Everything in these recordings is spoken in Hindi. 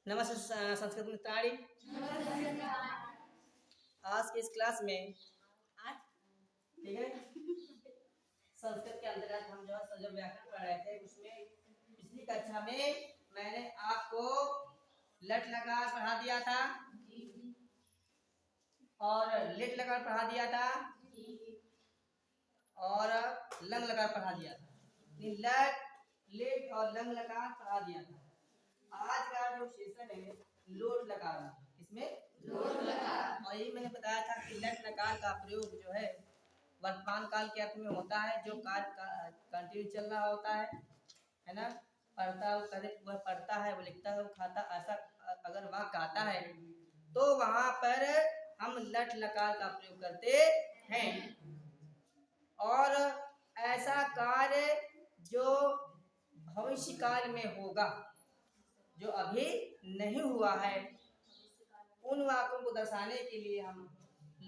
नमस्ते संस्कृत मित्राणि। आज की इस क्लास में ठीक है संस्कृत के अंतर्गत हम जो व्याकरण पढ़ रहे थे उसमें पिछली कक्षा में मैंने आपको लट लकार पढ़ा दिया था और लिट लकार पढ़ा दिया था और लंग लकार पढ़ा दिया था। लट लिट और लंग लकार पढ़ा दिया था। आज का जो सेशन है लोट लकार में, इसमें लोट लकार। और ये मैंने बताया था कि लट लकार का प्रयोग जो है वर्तमान काल के अर्थ में होता है, जो कार्य कंटिन्यू चल रहा होता है ना। पढ़ता वह पढ़ता है, वो लिखता है, वो खाता, ऐसा अगर वाक्य आता है तो वहां पर हम लट लकार का प्रयोग करते हैं। और ऐसा कार्य जो भविष्य काल में होगा, जो अभी नहीं हुआ है, उन वाक्यों को दर्शाने के लिए हम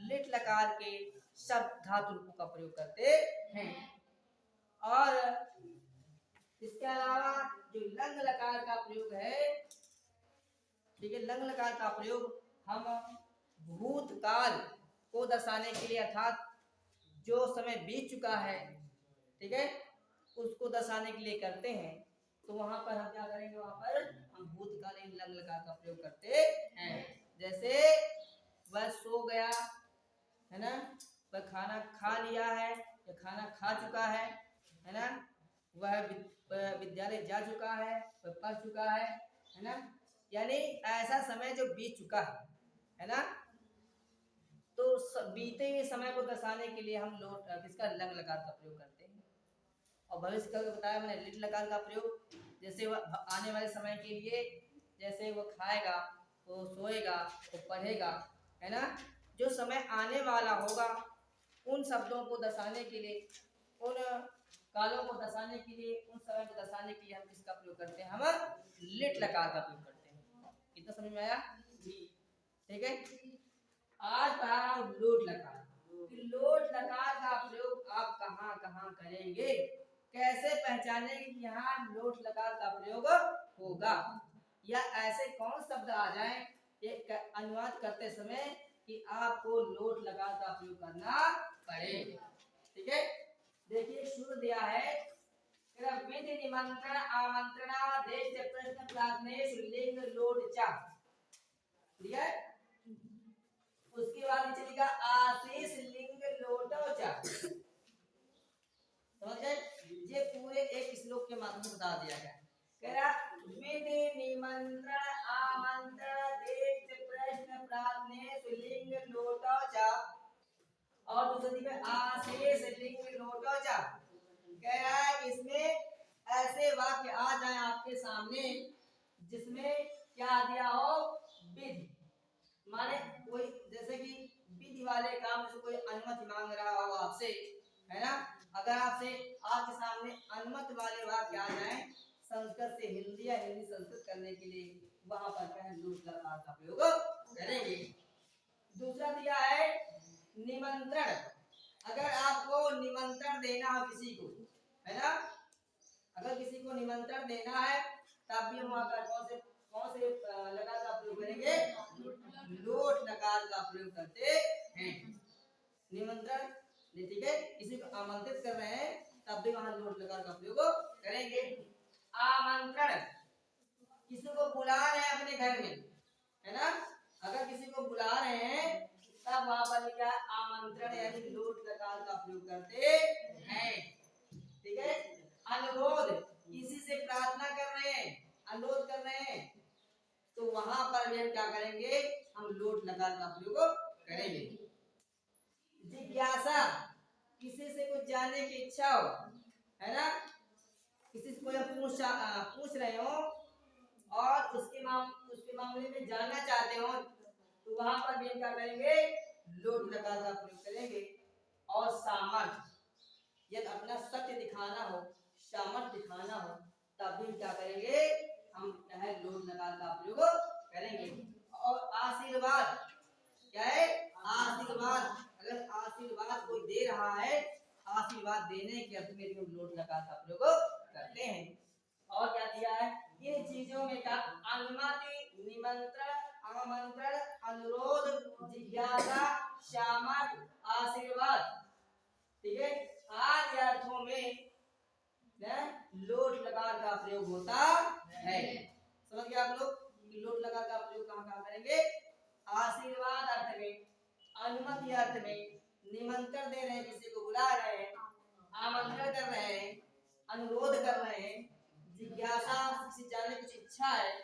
लिट लकार के शब्द धातु रूपों का प्रयोग करते हैं। और इसके अलावा जो लंग लकार का प्रयोग है, ठीक है, लंग लकार का प्रयोग हम भूतकाल को दर्शाने के लिए, अर्थात जो समय बीत चुका है, ठीक है, उसको दर्शाने के लिए करते हैं। तो वहां पर हम क्या करेंगे, वहां पर हम भूतकालीन लंग लकार का प्रयोग करते हैं। जैसे वह सो गया है ना, वह खाना खा लिया है या खाना खा चुका है ना, वह विद्यालय जा चुका है, वह पढ़ चुका है ना। यानी ऐसा समय जो बीत चुका है ना, तो बीते हुए समय को दर्शाने के लिए हम लोट किसका लंग लकार का प्रयोग करते हैं। और भविष्य का बताया मैंने लिट लकार का प्रयोग, जैसे वह आने वाले समय के लिए, जैसे वो खाएगा, वो सोएगा, वो पढ़ेगा, है ना। जो समय आने वाला होगा उन शब्दों को दर्शाने के लिए, उन कालों को दर्शाने के लिए, उन समय को दर्शाने के लिए हम किसका प्रयोग करते हैं, हम लिट लकार का प्रयोग करते हैं। कितना समझ में आया? ठीक है। आज पढ़ा लोट लकार। लोट लकार का प्रयोग आप कहाँ कहाँ करेंगे, कैसे पहचानेंगे कि यहाँ लोट लकार का प्रयोग होगा, या ऐसे कौन शब्द आ जाए एक अनुवाद करते समय कि आपको लोट लकार का प्रयोग करना पड़े। ठीक है, देखिए शुरू दिया है विधि निमंत्रण आमंत्रण देश प्रश्न प्रार्थनेश लिंग लोट चा, ठीक है। उसके बाद नीचे लिखा आशीष लिंग लोटो चा। समझ गए? ये पूरे एक श्लोक के माध्यम से बता दिया गया। कह रहा विधि निमंत्रण आमंत्रण देश प्रश्न प्रार्थनेश लिंग लोटो चा, और दूसरी में आशीष लिंग लोटो चा। कह रहा है इसमें ऐसे वाक्य आ जाए आपके सामने जिसमें क्या दिया हो, विधि, माने कोई जैसे कि विधि वाले काम से कोई अनुमति मांग रहा हो आपसे, है ना। अगर आपसे आपके सामने अनुमति वाले वाक्य आ जाए संस्कृत से हिंदी या हिंदी संस्कृत करने के लिए, वहां पर क्या है, लोट लकार का प्रयोग करेंगे। दूसरा दिया है निमंत्रण। अगर आपको निमंत्रण देना हो किसी को, है ना, अगर किसी को निमंत्रण देना है तब भी हम वहां पर कौन से लकार का प्रयोग करेंगे, लोट लकार का प्रयोग करते हैं। निमंत्रण, ठीक है, किसी को आमंत्रित कर रहे हैं तब भी वहां लोट लकार का प्रयोग करेंगे। आमंत्रण, किसी को बुला रहे हैं अपने घर में, है ना, अगर किसी को बुला रहे हैं तब वहां पर क्या आमंत्रण यानी लोट लकार का प्रयोग करते हैं। ठीक है। अनुरोध, किसी से प्रार्थना कर रहे हैं, अनुरोध कर रहे हैं, तो वहां पर भी हम क्या करेंगे, हम लोट लकार का प्रयोग करेंगे। जिज्ञासा, किसी से कुछ जानने की इच्छा हो, है ना, किसी से कोई पूछ रहे हो और उसके मामले में जानना चाहते हो, तो वहां पर भी क्या करेंगे, लोट लकार का प्रयोग करेंगे। और सामर्थ्य, यदि अपना सत्य दिखाना हो, सामर्थ्य दिखाना हो, तब भी क्या करेंगे, हम क्या है, लोट लकार का प्रयोग करेंगे। और आशीर्वाद, क्या है, आशीर्वाद, अगर आशीर्वाद कोई दे रहा है, आशीर्वाद देने के अर्थ में भी हम लोट लकार का प्रयोग करते हैं। और क्या दिया है, इन चीजों में का अनुमति निमंत्रण, आमंत्रण, अनुरोध, जिज्ञासा, शामक, आशीर्वाद। ठीक है, आदि अर्थों में लोट लकार का प्रयोग होता है। समझ गए आप लोग कि लोट लकार का प्रयोग कहाँ कहाँ करेंगे? आशीर्वाद अर्थ में, अनुमति अर्थ में, निमंत्रण दे रहे हैं, किसी को बुला रहे हैं, आमंत्रण कर रहे हैं, अनुरोध कर रहे हैं, जिज्ञासा किसी जानने की कुछ इच्छा है,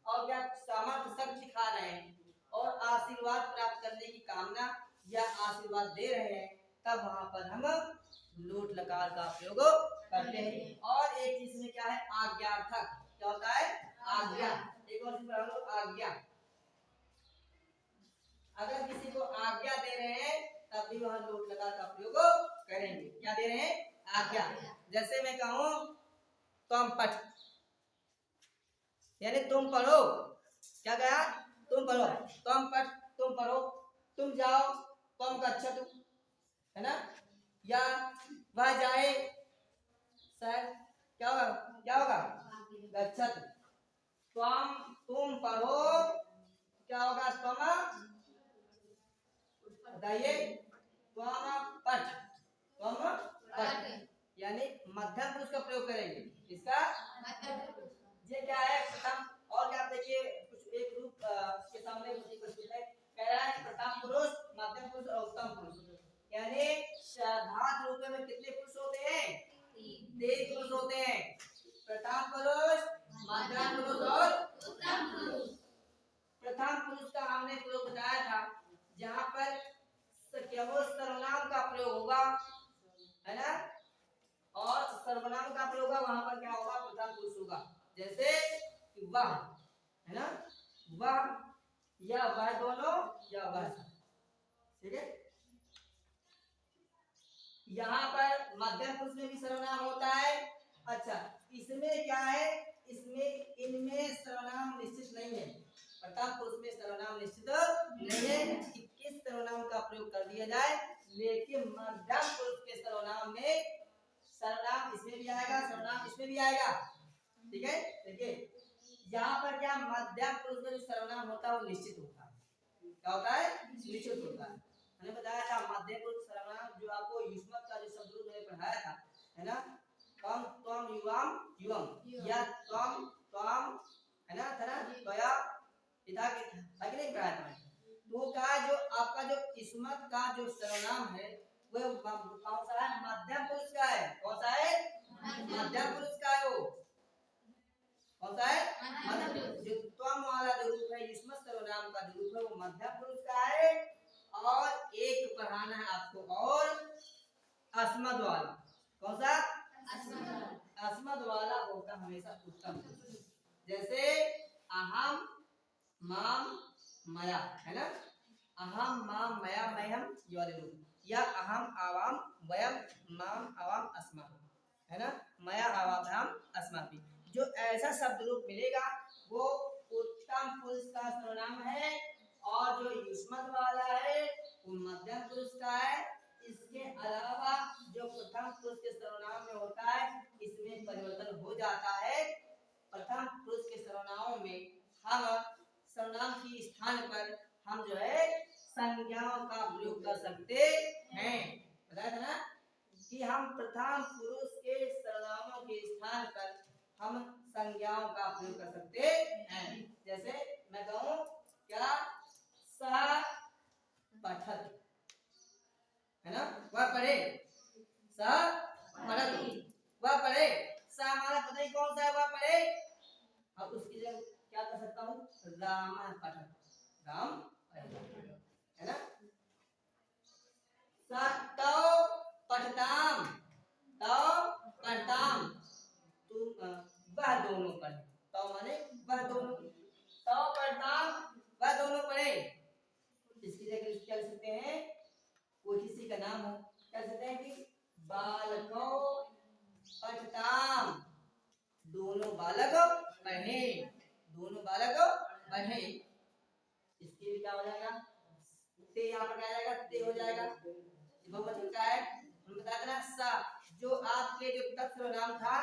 और क्या सामर्थ्य शक्ति दिखा रहे हैं, और आशीर्वाद प्राप्त करने की कामना या आशीर्वाद दे रहे हैं, तब वहां पर हम लोट लकार का प्रयोग करते हैं। और एक चीज में क्या है? आज्ञार्थक। क्या होता है? आज्ञा। एक और चीज आज्ञा। अगर किसी को आज्ञा दे रहे हैं तब भी वहां लोट लकार का प्रयोग करेंगे। क्या दे रहे हैं? आज्ञा। जैसे मैं कहूं तुम पढ़, यानी तुम पढ़ो। क्या कहा? तुम पढ़ो, तुम पढ़, तुम पढ़ो, तुम जाओ, तुम गच्छतु, है ना? या वह जाए, सर क्या होगा? क्या होगा? गच्छतु। तुम पढ़ो, क्या होगा? तुम बताइए, तुम पढ़, तुम पढ़, यानी मध्यम पुरुष का प्रयोग करेंगे। इसका ये क्या है? प्रथम। और क्या देखिए, कुछ एक रूप के सामने प्रस्तुत है, कह रहा है प्रथम पुरुष, मध्यम पुरुष और उत्तम पुरुष। यानी धातु रूप में कितने पुरुष होते हैं? 3 पुरुष होते हैं। प्रथम पुरुष, मध्यम पुरुष और उत्तम पुरुष। प्रथम पुरुष का हमने प्रयोग बताया था, जहां पर केवल सर्वनाम का प्रयोग होगा, है ना? और सर्वनाम का प्रयोग होगा, वहां पर क्या होगा? प्रथम पुरुष होगा। जैसे वह, है ना? वह या वह दोनों या वह। ठीक है, यहाँ पर मध्यम पुरुष में भी सर्वनाम होता है। अच्छा, इसमें क्या है? इसमें इनमें सर्वनाम निश्चित नहीं है। प्रथम पुरुष में सर्वनाम निश्चित नहीं है कि किस सर्वनाम का प्रयोग कर दिया जाए, लेकिन मध्यम पुरुष के सर्वनाम में सर्वनाम इसमें भी आएगा, सर्वनाम इसमें भी आएगा। ठीक है, देखिए यहाँ पर क्या मध्यम पुरुष में जो सर्वनाम होता है वो निश्चित होता है। क्या होता है? निश्चित होता है। मैंने बताया था मध्यम पुरुष सर्वनाम, जो आपको युष्मत का जो शब्द मैंने पढ़ाया था, है ना? तम, त्वम, युवाम, युवम, या त्वम, त्वाम, है ना? था ना? त्वया, पिता के, आगे नहीं पढ़ाया था। तो का जो आपका जो युष्मत का जो सर्वनाम है वो कौन सा है? मध्यम पुरुष का है। कौन सा है? मध्यम पुरुष का है। वो कौन सा है? मध्यम। जो त्वम वाला जो रूप है, युष्मत सर्वनाम का जो रूप है, वो मध्यम पुरुष का है। और एक पढ़ाना है आपको, और अस्मद वाला। कौन सा? अस्मद वाला होगा हमेशा उत्तम। जैसे अहम, माम, मया, है ना? अहम, माम, मया, मयम, ये वाले रूप, या अहम, आवाम, वयम, माम, आवाम, अस्मा, है ना? मया, आवाम, अस्मा भी। जो ऐसा शब्द रूप मिलेगा वो उत्तम पुरुष का सर्वनाम है, और जो युष्मत वाला है वो मध्यम पुरुष का है। इसके अलावा जो प्रथम पुरुष के सर्वनाम में होता है, इसमें परिवर्तन हो जाता है। प्रथम पुरुष के सर्वनामों में हम सर्वनाम के स्थान पर हम जो है संज्ञाओं का प्रयोग कर सकते हैं। बताया था ना कि हम प्रथम पुरुष के सर्वनामों के स्थान पर हम संज्ञाओं का प्रयोग कर सकते हैं। जैसे मैं कहूं क्या? सा पठत, है ना? वह पढ़े। सा पढ़त, वह पढ़े। सा हमारा पता ही कौन सा है? वह पढ़े। अब उसकी जगह क्या कर सकता हूँ? राम पठत, राम, है ना? तौ पठताम, तौ पढ़ताम, तुम वह दोनों पढ़े। तौ माने वह दोनों, तौ पढ़ताम, वह दोनों पढ़े। इसकी जगह क्या लिख सकते हैं? कोई किसी का नाम हो, क्या सकते हैं कि बालको पठताम, दोनों बालक पढ़े, दोनों बालक पढ़े। इसके भी क्या हो जाएगा? ते यहाँ पर क्या जाएगा? ते हो जाएगा। बहुवचन का है, हम बताते ना सा, जो आपके जो तत्व नाम था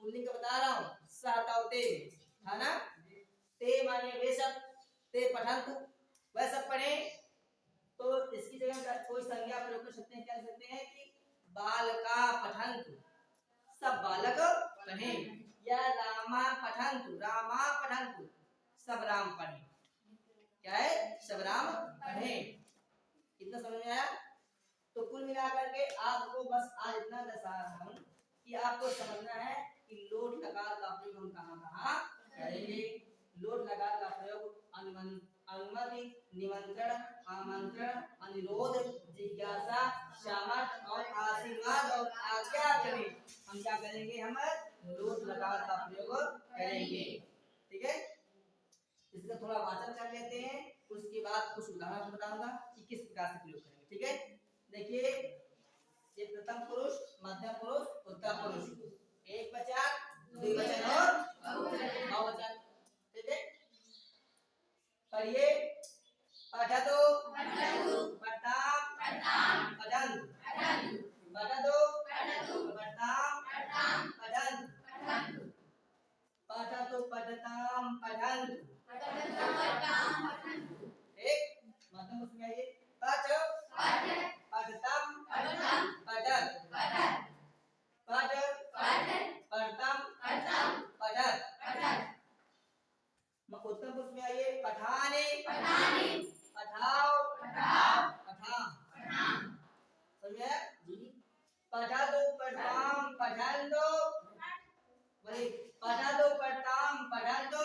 पुल्लिंग का बता रहा हूँ, सा ताउते था ना? ते माने वे सब, ते पठंतु, वह सब पढ़े। तो इसकी जगह कोई संज्ञा प्रयोग कर सकते हैं, क्या कर सकते हैं कि बालका पठंतु, सब बालक पढ़े, या रामा पठंतु, रामा पठंतु, सब राम पढ़े। क्या है? सब राम पढ़े। कितना समझ में आया? तो कुल मिलाकर के आपको बस आज इतना दर्शा रहा हूं कि आपको समझना है कि लोट लकार का प्रयोग हम कहां करेंगे। लोट लकार का प्रयोग अनुमति, निमंत्रण, आमंत्रण, अनुरोध, जिज्ञासा, सामर्थ और आशीर्वाद और आज्ञा में हम क्या करेंगे? हम लोट लकार का प्रयोग करेंगे। ठीक है, इसका थोड़ा वाचन कर लेते हैं, उसके बाद कुछ उदाहरण बताऊंगा कि किस प्रकार से प्रयोग करेंगे। ठीक है, देखिए ये प्रथम पुरुष, मध्यम पुरुष, उत्तर पुरुष, एक वचन, द्विवचन और बहुवचन। ठीक है, पढ़िए। पठतु, पठताम, पठन्तु, पठतु, पठताम, पठन्तु, पठतु, पठताम, पठन्तु। एक मध्यम उसमें आइए। पठ, पठतम, पठत, पठ, पठतम, पठत। उत्तम पुरुष में आइए। पठाने, पठाओ, पठाम। समझे? पठतु, पठताम, पठन्तु, बोले पठतु, पठताम, पठन्तु,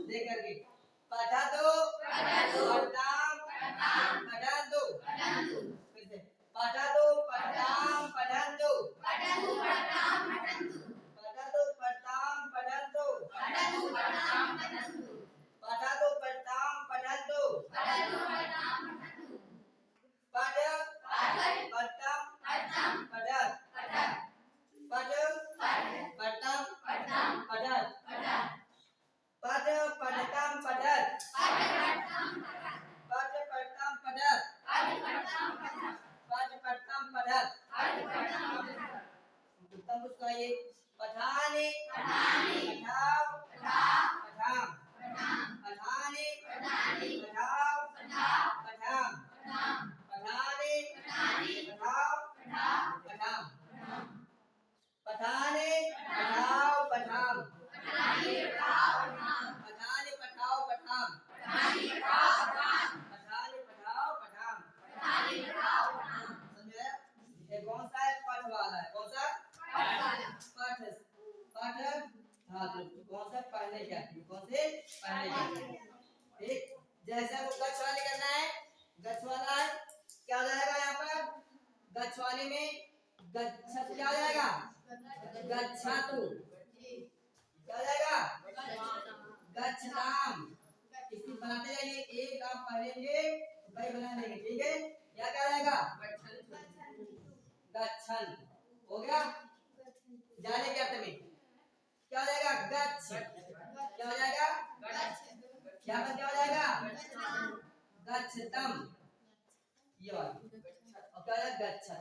देख करके पठतु, पठताम, पठन्तु, फिर से पठतु, पठताम, पठन्तु, पठतु, पठताम, पठन्तु, पठतु, पठताम, पठन्तु, पठ, पठतम, पठत, पठ, पठतम, पठत, पठ, पठतम, पठत, पठ, पठतम, पठत, पठ, पठतम, पठत। उत्तम पुरुष का ये पठाने, पठाओ, पठाम, पठाने, पठाओ, पठाम, पठाने, पठाओ, पठाम, पठाने, पठाओ, पठाम, पठाने, पठाओ, पठाम, पठाने, पठाओ, पठाम। समझे? ये कौन सा है? पठ वाला है। कौन सा? पठ, पठ धातु। कौन सा? पढ़ने का। कौन से? पढ़ने का। ठीक, जैसे वो गच्छ वाले करना है, गच्छ वाला है, क्या हो जाएगा यहाँ पर? गच्छ वाले में गच्छत क्या हो जाएगा? गच्छतु। क्या हो जाएगा? गच्छताम। इसकी बनाते जाइए, एक आप पढ़ेंगे भाई बना देंगे। ठीक है, क्या क्या जाएगा? गच्छन। हो गया? जाने के अर्थ में क्या हो जाएगा? गच्छ। क्या हो जाएगा? क्या हो जाएगा? गच्छतम। ये वाला और क्या हो जाएगा? गच्छत।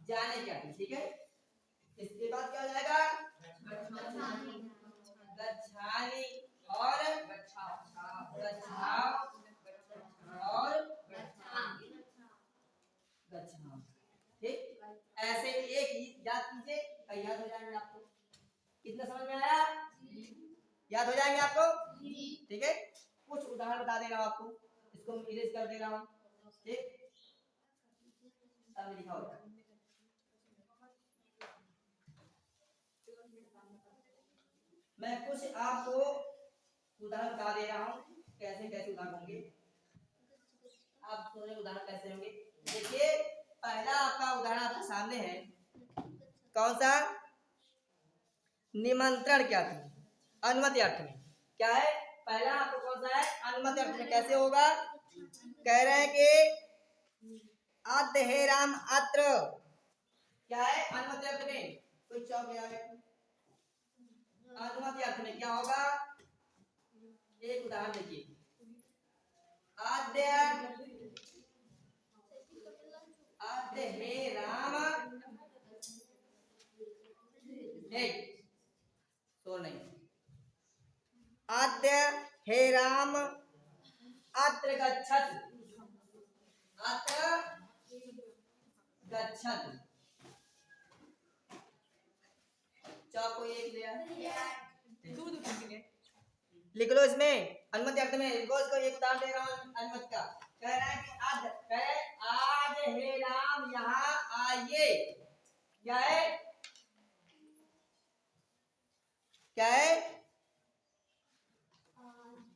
जाने के अर्थ। ठीक है, इसके बाद क्या हो जाएगा? गच्छानि और गच्छाओ और गच्छाओ। ठीक, ऐसे एक ही याद कीजिए, याद हो जाएंगे आपको। कितना समझ में आया? याद हो जाएंगे आपको? ठीक है, कुछ उदाहरण बता दे रहा हूं आपको, इसको इरेज कर दे रहा हूं। ठीक, अब लिखा होगा। मैं कुछ आपको उदाहरण बता दे रहा हूं, कैसे कैसे उदाहरण होंगे। आप सोचे उदाहरण कैसे होंगे? देखिए, पहला आपका उदाहरण आपके सामने है। कौन सा? निमंत्रण क्या था? अनुमति अर्थ में। क्या है? पहला आपको कौन सा है? अनुमति अर्थ में। कैसे होगा? कह रहे हैं कि अद्य हे राम अत्र। क्या है? अनुमति अर्थ में। कोई चौक ले आवे। अनुमति अर्थ में क्या होगा? एक उदाहरण देखिए। आद्य हे राम, एक तो नहीं, आद्य हे राम अत्र गच्छत, अत्र गच्छत। चाको एक लिया, लिख लो इसमें अनुमति अर्थ में। इसको एक उदाहरण दे रहा हूँ अनुमति का। कह रहा है कि आज हे राम यहाँ आइए। क्या है, क्या है?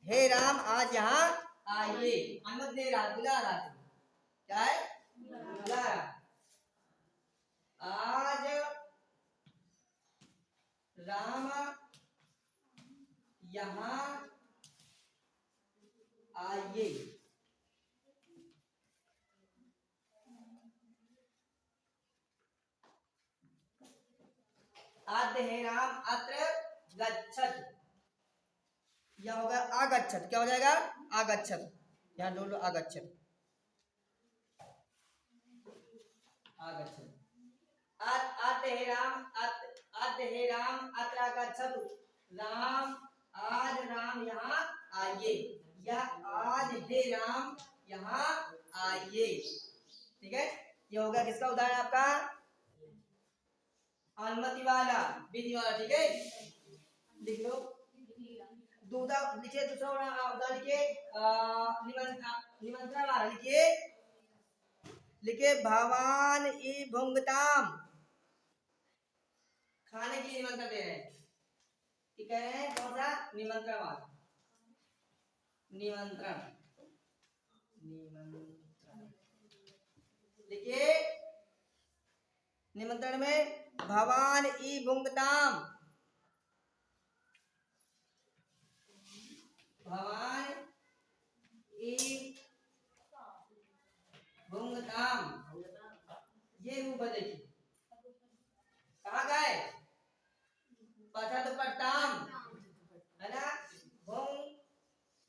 हे राम आज यहाँ आइए, अनुमति दे रहा, बुला रहा। क्या है? बुला रहा। आज राम यहाँ आइए। आद्य हे राम अत्र गच्छत, यह होगा आगच्छत। क्या हो जाएगा? आगच्छत। यहाँ ढूंढ लो आगच्छत, आगच्छत। आद्य हे राम अत्र आगच्छतु, राम आज राम यहाँ आइए। यह आज हे राम यहाँ आइए। ठीक है, ये हो गया किसका उदाहरण? आपका अनुमति वाला, विधि वाला। ठीक है, लिख लो। लिखिए दूसरा उदाहरण लिखिए, निमंत्रण वाला लिखिए। लिखिए भवान ई भुंगताम, खाने के लिए निमंत्रण दे रहे हैं। कि कह रहे हैं कौन सा? निमंत्रण वाला, निमंत्रण। लिखिए निमंत्रण में भवान ई भुंगताम, भवान ई भुंगताम। ये रूप है, देखिए कहाँ गए? पठत पट्टाम है ना,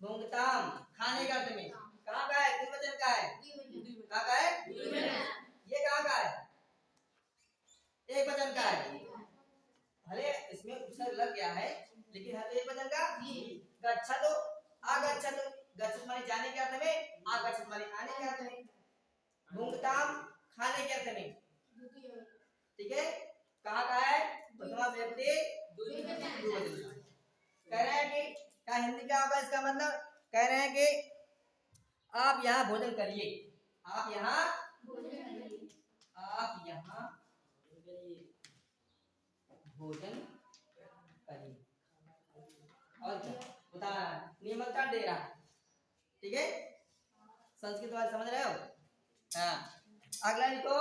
भुंगताम खाने का अर्थ में। कहाँ का है? द्विवचन का है। कहाँ का है? ये कहाँ का है? एक वचन का है। भले इसमें उपसर्ग लग गया है लेकिन है तो एक वचन का। गच्छतो, आगच्छतो, गच्छत माने जाने के अर्थ में, आगच्छत माने आने के अर्थ में, भुंगताम खाने के अर्थ में। ठीक है, कहाँ का है? प्रथमा व्यक्ति द्विवचन। कह रहे हैं कि क्या हिंदी क्या होगा इसका मतलब? कह रहे हैं कि आप यहाँ भोजन करिए, आप यहाँ भोजन करिए। और क्या निमंत्रण दे रहा है। ठीक है, संस्कृत वाले समझ रहे हो? हाँ, अगला लिखो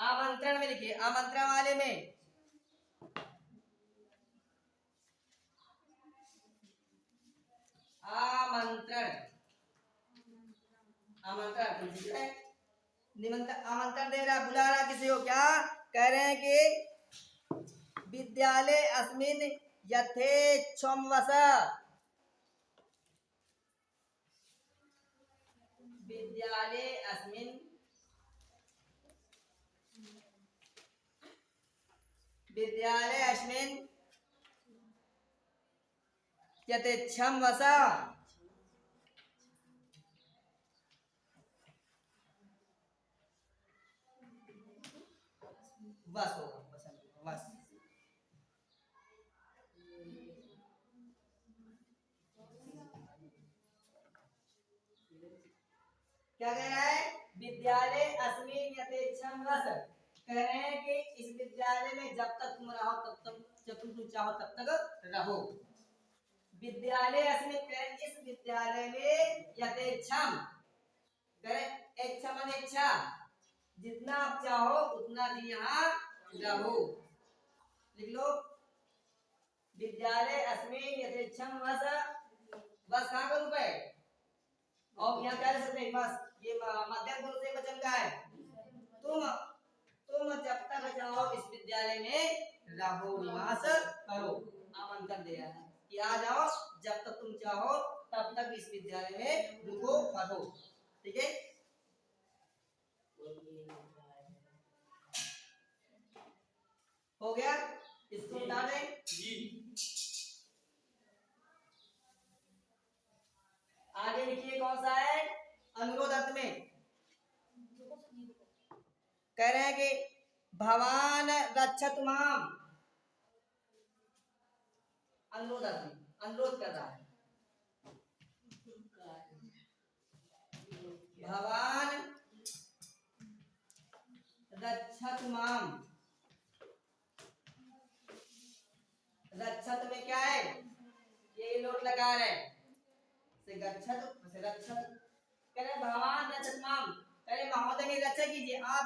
आमंत्रण में। लिखिए आमंत्रण वाले में आमंत्रण, आमंत्रण निमंत्रण, आमंत्रण दे रहा, बुला रहा किसी को। क्या कह रहे हैं कि विद्यालय अस्मिन यथेच्छम वस, विद्यालय अस्मिन, विद्यालय अस्मिन यथेच्छम वस, वस होगा, वस। क्या कह रहा है? विद्यालय अस्मिन यथेच्छम वस। कह रहे हैं कि इस विद्यालय में जब तक तुम रहो तब तक, जब तुम चाहो तब तक रहो। विद्यालय अस्मिन, इस विद्यालय में यथेच्छम, इच्छा, इच्छा, जितना आप चाहो उतना दिन यहाँ रहो। लिख लो विद्यालय अस्मिन यथेच्छम वस। वस कहाँ का रूप है? और यहाँ क्या लिख सकते हैं? बस ये मध्यम पुरुष एक वचन का है। तुम जब तक चाहो इस विद्यालय में रहो, निवास करो। आमंत्रण दे रहा है कि आ जाओ, जब तक तुम चाहो तब तक इस विद्यालय में रुको, पढ़ो। ठीक है, हो गया? इसको उतार दें जी। कह रहे हैं कि भवान रक्षत माम, अनुरोध कर रहा है। भवान रक्षत माम, रक्षत में क्या है, ये लोट लगा रहे से गच्छत से रक्षत, कह रहे भगवान रक्षत माम, कह रहे महोदय मेरी रक्षा कीजिए। आप